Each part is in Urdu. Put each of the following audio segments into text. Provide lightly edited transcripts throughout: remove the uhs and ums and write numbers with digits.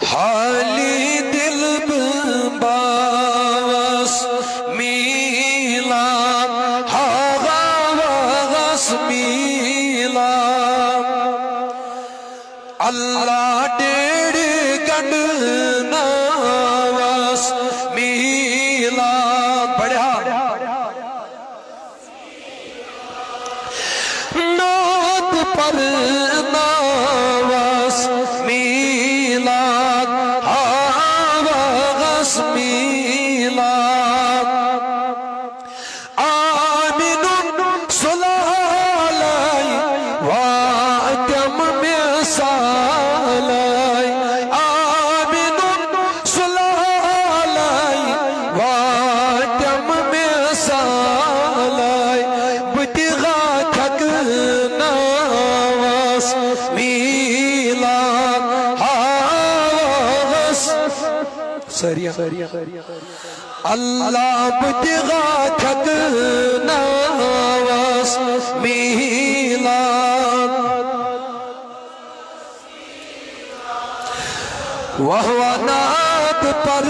حالی دل باس میلا ہاغاس میلا اللہ ڈیڑ گنڈ نواس میلا بڑھا نات پر نواس میلا آواس میلا آمین صلالی واتم مثالی آمین صلالی واتم مثالی بتغا تھک نواس میلا آواس سریع اللہ بتغا تھک نواس میلا وہو نات پر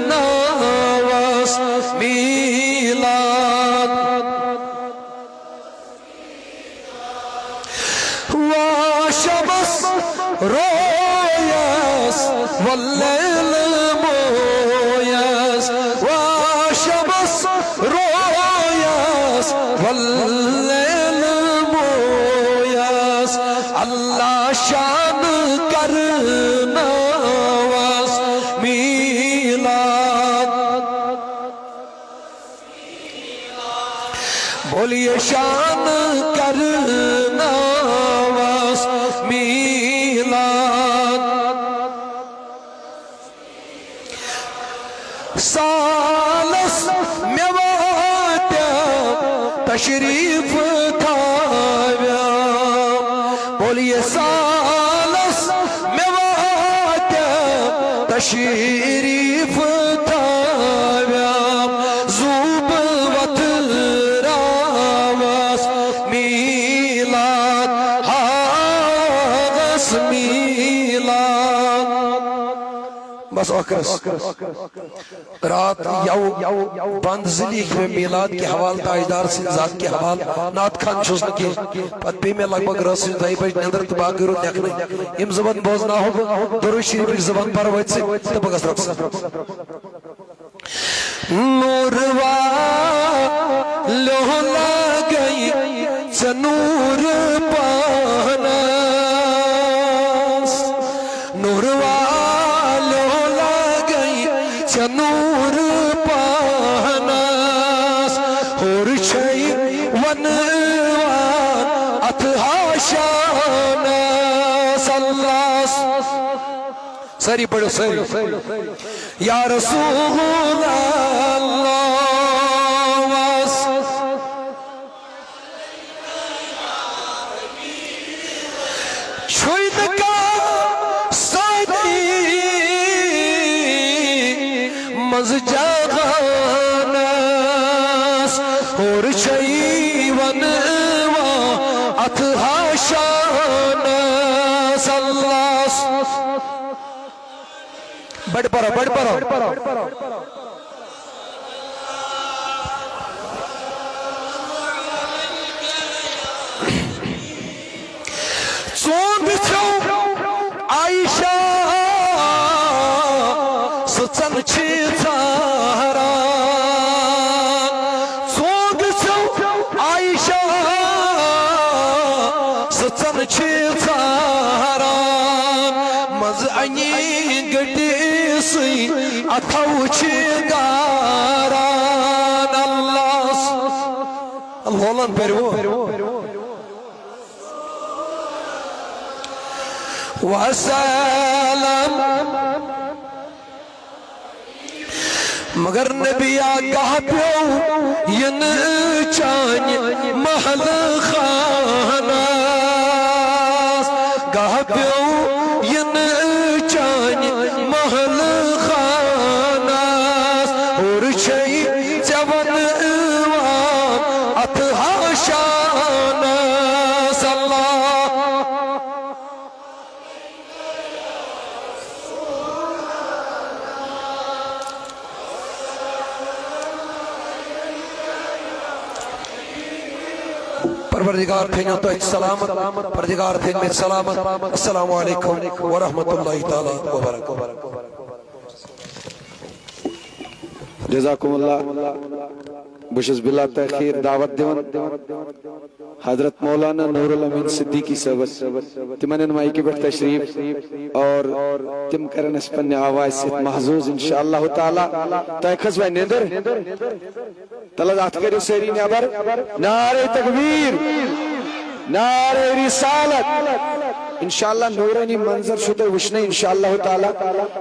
نواس میلا وشمس رویس واللیل مویس وشمس رویس واللیل مویس اللہ شان کرنا واس میلاد بولیے شان کرنا واس میلاد سالس میواتیا تشریف تھاویا بولیے سالس میواتیا تشریف تھاویا زوب وطراواس میلاد ہاغس میلاد بس اکرس رات یو بند ذلیق میں میلاد کے حوال تاجدار ذات کے حوال نات خان چھوز نکی پت پی میں لگ بگ رسی دائی بج نندر تباقی رو نیکنے ام زبان بوزنا ہو درو شریف زبان پر ویت سے تبگس رکس نوروا لہلا گئی چنور پاناس نوروا نور پاناس اور چھئی ونوان اتحاشاناس اللہ سری پڑھو سری یا رسول اللہ واس چھوئی دکا مز جاغاناس اور چھئی ونوا اتحاشاناس اللہ بڑھ پرا چونگ چھو عائشہ سچن چھی ثاران چونگ چھو عائشہ سچن چھی ثاران مز انی گٹی سی اتھو چھی گاران اللہ ہولن پیرو وسلام مگر نبی آگاہ پیو ین چانی محل خاناس گاہ پیو ین چانی محل خاناس اور چھئی چون وان اتحاشاناس اللہ پروردگار تھینو تو سلامت پروردگار تھین میں سلامت السلام علیکم ورحمۃ اللہ تعالی وبرکاتہ جزاکم اللہ بشس بلا تاخیر دعوت دیون حضرت مولانا نور الامین صدیقی صاحب تمن مائکی پہ تشریف اور تم کرن اس پنہ آواز سے محظوظ انشاءاللہ تعالی تہ کھس وے نیندر تلہ ات کرو سری نیبر نعرہ تکبیر نعرہ رسالت انشاءاللہ نورانی منظر شدہ وشنے انشاءاللہ تعالی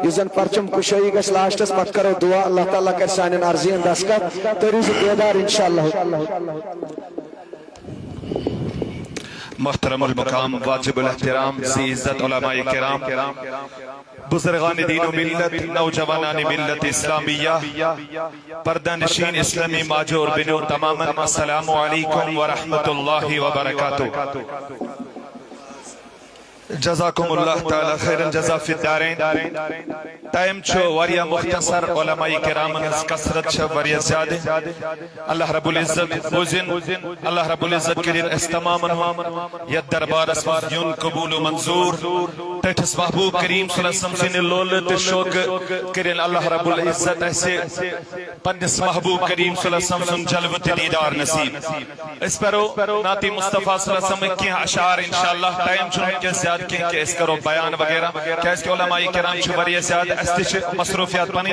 یزن پرچم کشائی گس لاشتس پت کرو دعا اللہ تعالی کر سانین عرضین دستکر تریز بیدار انشاءاللہ محترم المقام واجب الاحترام ذی عزت علماء کرام بزرگان دین و ملت نوجوانان ملت اسلامیہ پردہ نشین اسلامی ماجور بنو تماما السلام علیکم ورحمت اللہ وبرکاتہ جزاکم اللہ تعالی خیر الجزا فی الدارین ٹائم چھو وریا مختصر علماء کرام از کثرت چھو وریا زیادہ اللہ رب العزت بوزن اللہ رب العزت کرین استماما یا دربار اسمز یون قبول و منظور تیٹھس محبوب کریم صلی اللہ علیہ وسلم سن لولت شوق کرین اللہ رب العزت ایسے پنس محبوب کریم صلی اللہ علیہ وسلم سن جلوت دیدار نصیب اس پرو ناتی مصطفیٰ صلی اللہ علیہ وسلم کی اشعار انشاءاللہ ٹائم چھو کے زیادہ کہ اس کرو بیان وغیرہ کہ اس کے علماء کرام چھو وریا زیادہ استش مصروفیات بنی